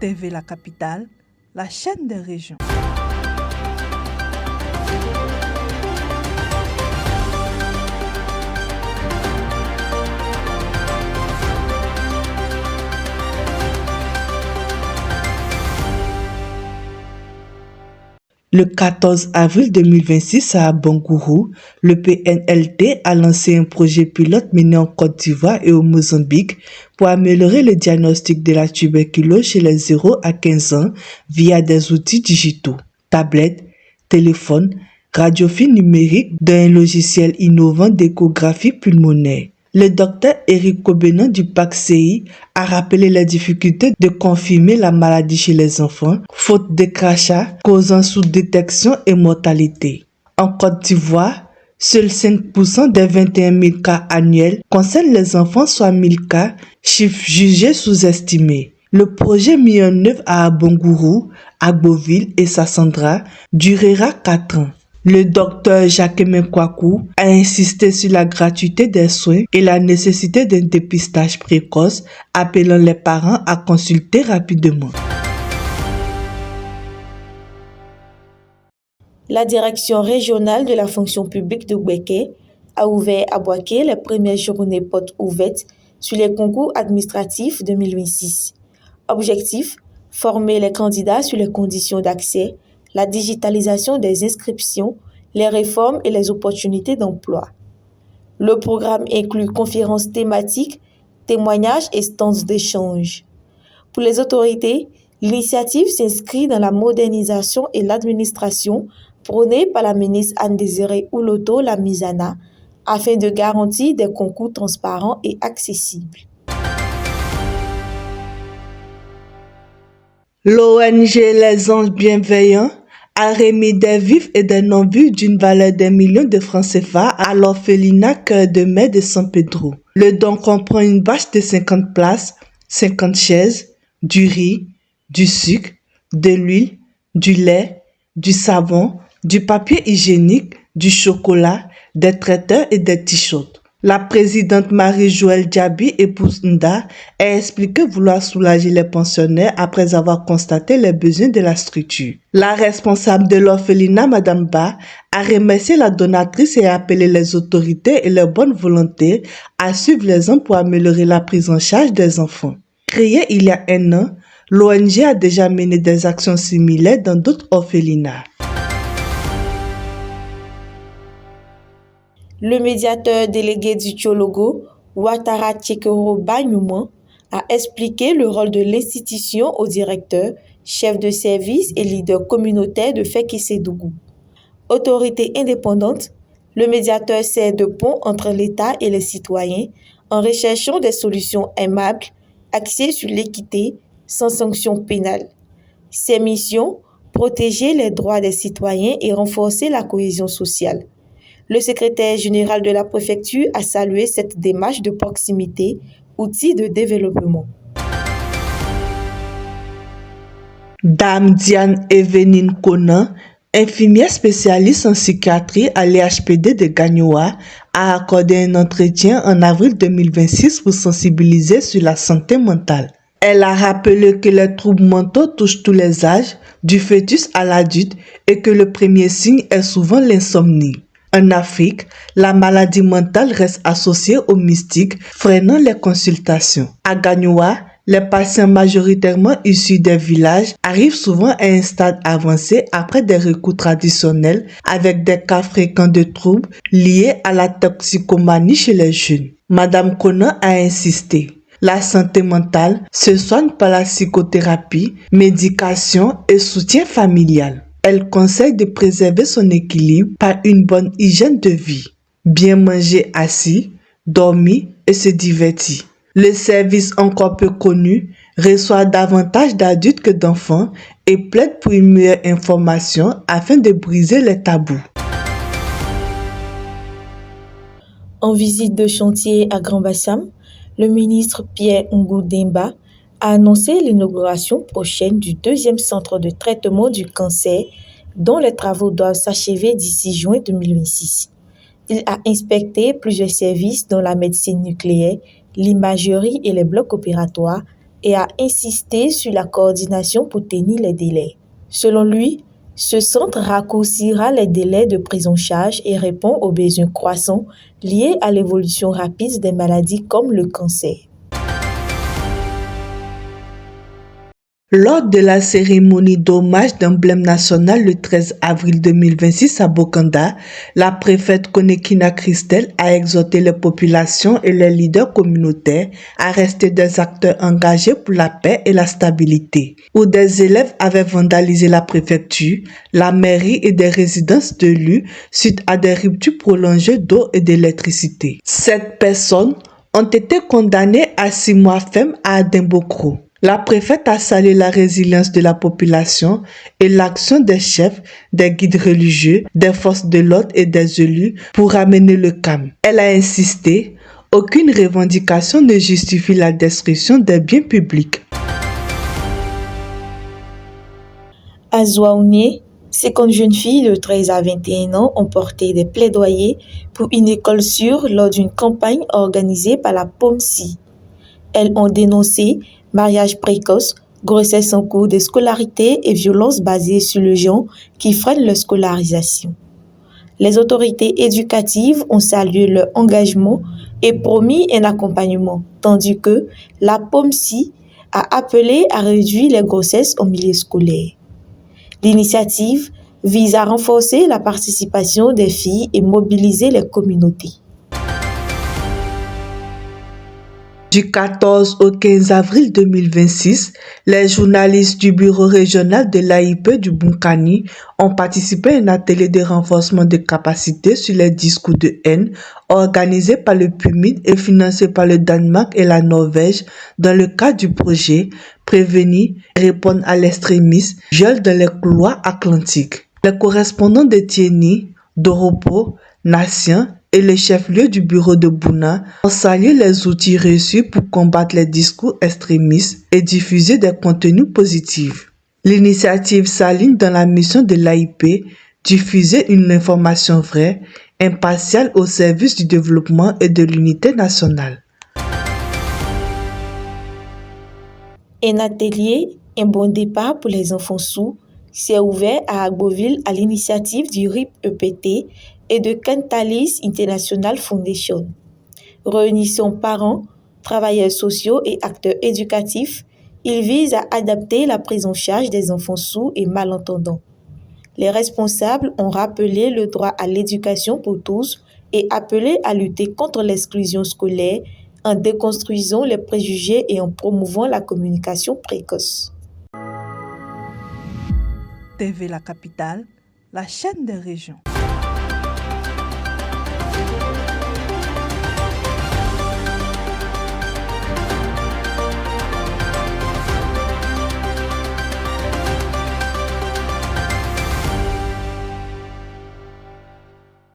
TV La Capitale, la chaîne des régions. Le 14 avril 2026 à Bangourou, le PNLT a lancé un projet pilote mené en Côte d'Ivoire et au Mozambique pour améliorer le diagnostic de la tuberculose chez les 0 à 15 ans via des outils digitaux, tablettes, téléphones, radiophiles numériques d'un logiciel innovant d'échographie pulmonaire. Le docteur Éric Kobenan du PACCI a rappelé les difficultés de confirmer la maladie chez les enfants, faute de crachats causant sous-détection et mortalité. En Côte d'Ivoire, seuls 5% des 21 000 cas annuels concernent les enfants, soit 1 000 cas, chiffre jugé sous-estimé. Le projet mis en œuvre à Bangourou, Agboville et Sassandra durera 4 ans. Le docteur Jacquemin Kouakou a insisté sur la gratuité des soins et la nécessité d'un dépistage précoce, appelant les parents à consulter rapidement. La direction régionale de la fonction publique de Bouaké a ouvert à Bouaké les premières journées portes ouvertes sur les concours administratifs 2026. Objectif, former les candidats sur les conditions d'accès, la digitalisation des inscriptions, les réformes et les opportunités d'emploi. Le programme inclut conférences thématiques, témoignages et stands d'échange. Pour les autorités, l'initiative s'inscrit dans la modernisation et l'administration prônée par la ministre Anne-Désirée Ouloto Lamizana afin de garantir des concours transparents et accessibles. L'ONG Les Anges Bienveillants a remis des vifs et des non-vifs d'une valeur d'1 million de francs CFA à l'orphelinat Cœur de Mer de San Pedro. Le don comprend une bâche de 50 places, 50 chaises, du riz, du sucre, de l'huile, du lait, du savon, du papier hygiénique, du chocolat, des traiteurs et des t-shirts. La présidente Marie-Joëlle Diaby, épouse Nda, a expliqué vouloir soulager les pensionnaires après avoir constaté les besoins de la structure. La responsable de l'orphelinat, Madame Ba, a remercié la donatrice et a appelé les autorités et leur bonne volonté à suivre les hommes pour améliorer la prise en charge des enfants. Créée il y a 1 an, l'ONG a déjà mené des actions similaires dans d'autres orphelinats. Le médiateur délégué du Tchologo, Ouattara Tchekero Bagnoumouan, a expliqué le rôle de l'institution au directeur, chef de service et leader communautaire de Fekissédougou. Autorité indépendante, le médiateur sert de pont entre l'État et les citoyens en recherchant des solutions aimables, axées sur l'équité, sans sanction pénale. Ses missions, protéger les droits des citoyens et renforcer la cohésion sociale. Le secrétaire général de la préfecture a salué cette démarche de proximité, outil de développement. Dame Diane Evenine Conan, infirmière spécialiste en psychiatrie à l'EHPD de Gagnoa, a accordé un entretien en avril 2026 pour sensibiliser sur la santé mentale. Elle a rappelé que les troubles mentaux touchent tous les âges, du fœtus à l'adulte, et que le premier signe est souvent l'insomnie. En Afrique, la maladie mentale reste associée au mystique, freinant les consultations. À Gagnoa, les patients majoritairement issus des villages arrivent souvent à un stade avancé après des recours traditionnels avec des cas fréquents de troubles liés à la toxicomanie chez les jeunes. Madame Conan a insisté. La santé mentale se soigne par la psychothérapie, médication et soutien familial. Elle conseille de préserver son équilibre par une bonne hygiène de vie. Bien manger assis, dormir et se divertir. Le service encore peu connu reçoit davantage d'adultes que d'enfants et plaide pour une meilleure information afin de briser les tabous. En visite de chantier à Grand Bassam, le ministre Pierre Ngudemba a annoncé l'inauguration prochaine du 2e centre de traitement du cancer dont les travaux doivent s'achever d'ici juin 2026. Il a inspecté plusieurs services dont la médecine nucléaire, l'imagerie et les blocs opératoires et a insisté sur la coordination pour tenir les délais. Selon lui, ce centre raccourcira les délais de prise en charge et répond aux besoins croissants liés à l'évolution rapide des maladies comme le cancer. Lors de la cérémonie d'hommage d'emblème national le 13 avril 2026 à Bokanda, la préfète Konekina Christelle a exhorté les populations et les leaders communautaires à rester des acteurs engagés pour la paix et la stabilité. Où des élèves avaient vandalisé la préfecture, la mairie et des résidences d'élus suite à des ruptures prolongées d'eau et d'électricité. 7 personnes ont été condamnées à 6 mois ferme à Adinbokro. La préfète a salué la résilience de la population et l'action des chefs, des guides religieux, des forces de l'ordre et des élus pour ramener le calme. Elle a insisté, aucune revendication ne justifie la destruction des biens publics. À Zouaounié, 50 jeunes filles de 13 à 21 ans ont porté des plaidoyers pour une école sûre lors d'une campagne organisée par la POMSI. Elles ont dénoncé mariage précoce, grossesse en cours de scolarité et violences basées sur le genre qui freinent leur scolarisation. Les autorités éducatives ont salué leur engagement et promis un accompagnement, tandis que la POMSI a appelé à réduire les grossesses au milieu scolaire. L'initiative vise à renforcer la participation des filles et mobiliser les communautés. Du 14 au 15 avril 2026, les journalistes du bureau régional de l'AIP du Bunkani ont participé à un atelier de renforcement de capacités sur les discours de haine organisé par le PUMID et financé par le Danemark et la Norvège dans le cadre du projet Prévenir et répondre à l'extrémisme, viol dans les couloirs atlantiques. Les correspondants de Tieni, d'Oropo, Nation et le chef-lieu du bureau de Bouna ont salué les outils reçus pour combattre les discours extrémistes et diffuser des contenus positifs. L'initiative s'aligne dans la mission de l'AIP, diffuser une information vraie, impartiale au service du développement et de l'unité nationale. Un atelier, un bon départ pour les enfants sourds, s'est ouvert à Agboville à l'initiative du RIP-EPT et de Cantalis International Foundation. Réunissant parents, travailleurs sociaux et acteurs éducatifs, il vise à adapter la prise en charge des enfants sourds et malentendants. Les responsables ont rappelé le droit à l'éducation pour tous et appelé à lutter contre l'exclusion scolaire en déconstruisant les préjugés et en promouvant la communication précoce. TV La Capitale, la chaîne des régions.